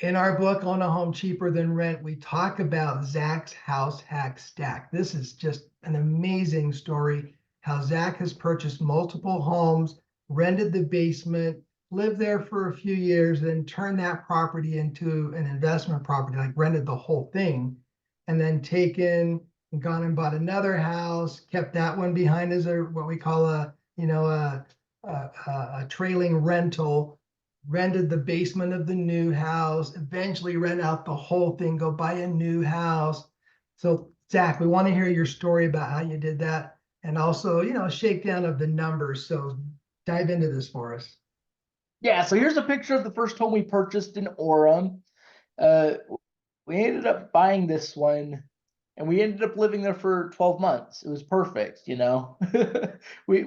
In our book, Own a Home Cheaper Than Rent, we talk about Zach's house hack stack. This is just an amazing story, how Zach has purchased multiple homes, rented the basement, lived there for a few years, then turned that property into an investment property, like rented the whole thing, and then taken and gone and bought another house, kept that one behind as what we call a trailing rental, rented the basement of the new house, eventually rent out the whole thing, go buy a new house. So Zach, we want to hear your story about how you did that, and also, shakedown of the numbers. So dive into this for us. Yeah, so here's a picture of the first home we purchased in Orem. Uh, we ended up buying this one and we ended up living there for 12 months. It was perfect, you know. We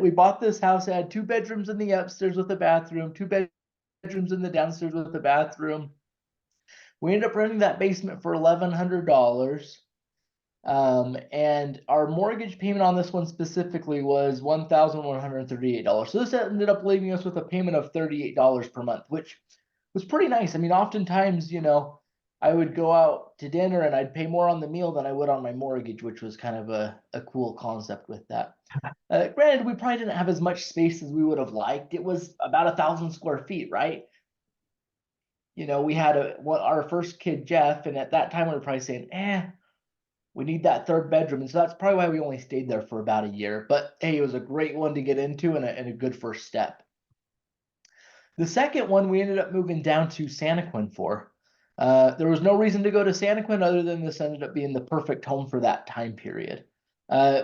bought this house. It had 2 bedrooms in the upstairs with a bathroom, 2 bedrooms in the downstairs with a bathroom. We ended up renting that basement for $1,100. And our mortgage payment on this one specifically was $1,138. So this ended up leaving us with a payment of $38 per month, which was pretty nice. I mean, oftentimes, I would go out to dinner and I'd pay more on the meal than I would on my mortgage, which was kind of a cool concept with that. Granted, we probably didn't have as much space as we would have liked. It was about 1,000 square feet, right? We had our first kid, Jeff, and at that time we were probably saying, we need that 3rd bedroom. And so that's probably why we only stayed there for about a year. But hey, it was a great one to get into and a good first step. The second one we ended up moving down to Santaquin for. There was no reason to go to Santaquin other than this ended up being the perfect home for that time period.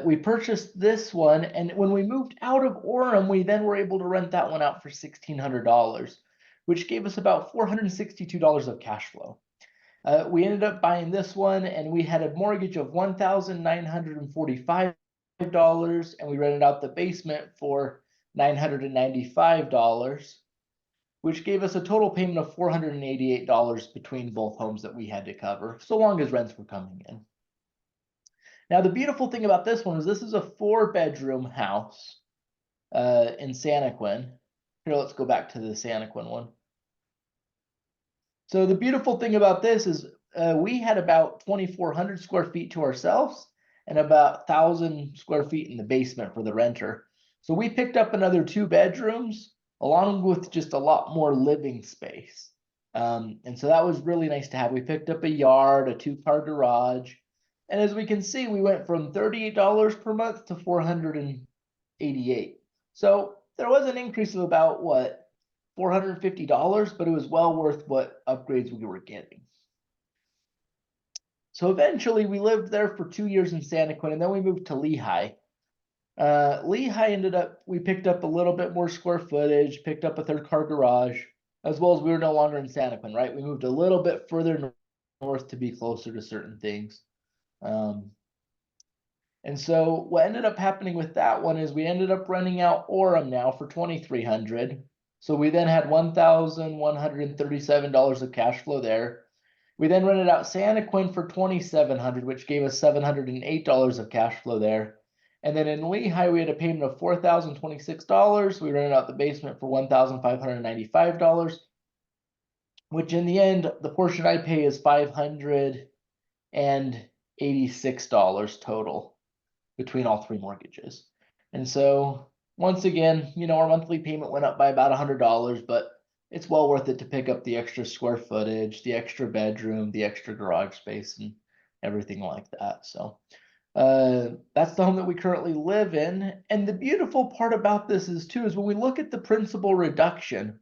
We purchased this one, and when we moved out of Orem, we then were able to rent that one out for $1,600, which gave us about $462 of cash flow. We ended up buying this one, and we had a mortgage of $1,945, and we rented out the basement for $995, which gave us a total payment of $488 between both homes that we had to cover, so long as rents were coming in. Now, the beautiful thing about this one is this is a 4-bedroom house in Santaquin. Here, let's go back to the Santaquin one. So the beautiful thing about this is we had about 2,400 square feet to ourselves and about 1,000 square feet in the basement for the renter. So we picked up another 2 bedrooms along with just a lot more living space. And so that was really nice to have. We picked up a yard, a 2-car garage. And as we can see, we went from $38 per month to $488. So there was an increase of about what? $450, but it was well worth what upgrades we were getting. So eventually we lived there for 2 years in Santaquin, and then we moved to Lehigh. Lehigh we picked up a little bit more square footage, picked up a 3rd-car garage, as well as we were no longer in Santaquin, right? We moved a little bit further north to be closer to certain things. And so what ended up happening with that one is we ended up renting out Orem now for $2,300. So we then had $1,137 of cash flow there. We then rented out Santaquin for $2,700, which gave us $708 of cash flow there. And then in Lehigh, we had a payment of $4,026. We rented out the basement for $1,595, which in the end, the portion I pay is $586 total between all 3 mortgages. And so once again, our monthly payment went up by about $100, but it's well worth it to pick up the extra square footage, the extra bedroom, the extra garage space, and everything like that. So that's the home that we currently live in. And the beautiful part about this is when we look at the principal reduction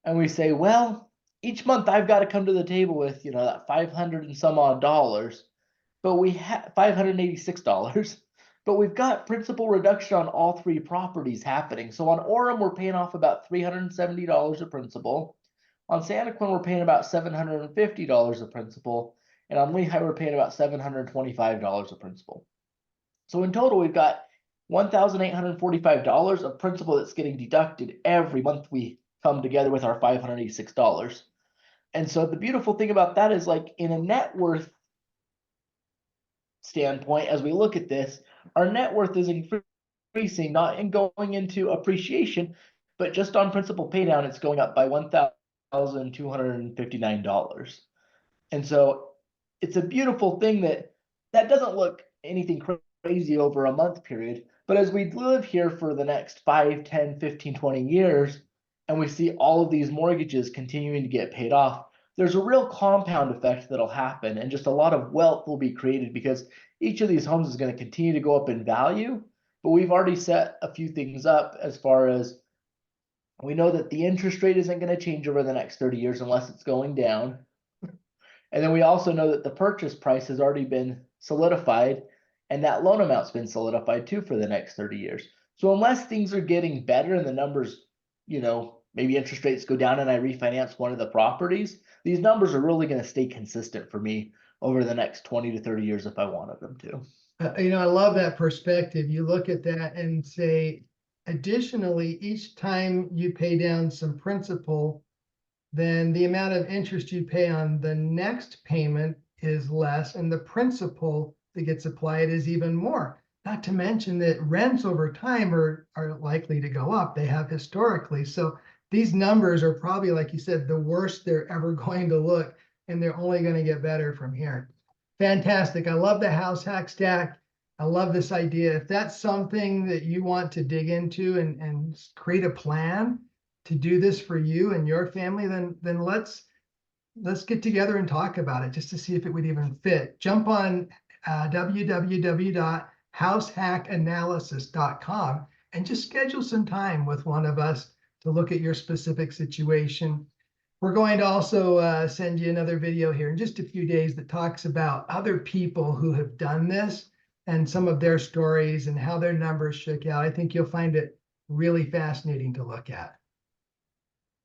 and we say, well, each month I've got to come to the table with, that 500 and some odd dollars, but we have $586. But we've got principal reduction on all 3 properties happening. So on Orem, we're paying off about $370 of principal. On Santaquin, we're paying about $750 of principal. And on Lehigh, we're paying about $725 of principal. So in total, we've got $1,845 of principal that's getting deducted every month we come together with our $586. And so the beautiful thing about that is, like, in a net worth standpoint, as we look at this, our net worth is increasing, not in going into appreciation, but just on principal pay down, it's going up by $1,000 $259. And so it's a beautiful thing that doesn't look anything crazy over a month period. But as we live here for the next 5, 10, 15, 20 years, and we see all of these mortgages continuing to get paid off, there's a real compound effect that'll happen, and just a lot of wealth will be created because each of these homes is going to continue to go up in value. But we've already set a few things up as far as we know that the interest rate isn't going to change over the next 30 years unless it's going down. And then we also know that the purchase price has already been solidified, and that loan amount's been solidified too for the next 30 years. So unless things are getting better and the numbers, maybe interest rates go down and I refinance one of the properties, these numbers are really going to stay consistent for me over the next 20 to 30 years if I wanted them to. I love that perspective. You look at that and say, additionally, each time you pay down some principal, then the amount of interest you pay on the next payment is less, and the principal that gets applied is even more. Not to mention that rents over time are likely to go up. They have historically. So these numbers are probably, like you said, the worst they're ever going to look, and they're only going to get better from here. Fantastic. I love the house hack stack. I love this idea. If that's something that you want to dig into and create a plan to do this for you and your family, then let's get together and talk about it just to see if it would even fit. Jump on www.househackanalysis.com and just schedule some time with one of us to look at your specific situation. We're going to also send you another video here in just a few days that talks about other people who have done this and some of their stories and how their numbers shook out. I think you'll find it really fascinating to look at.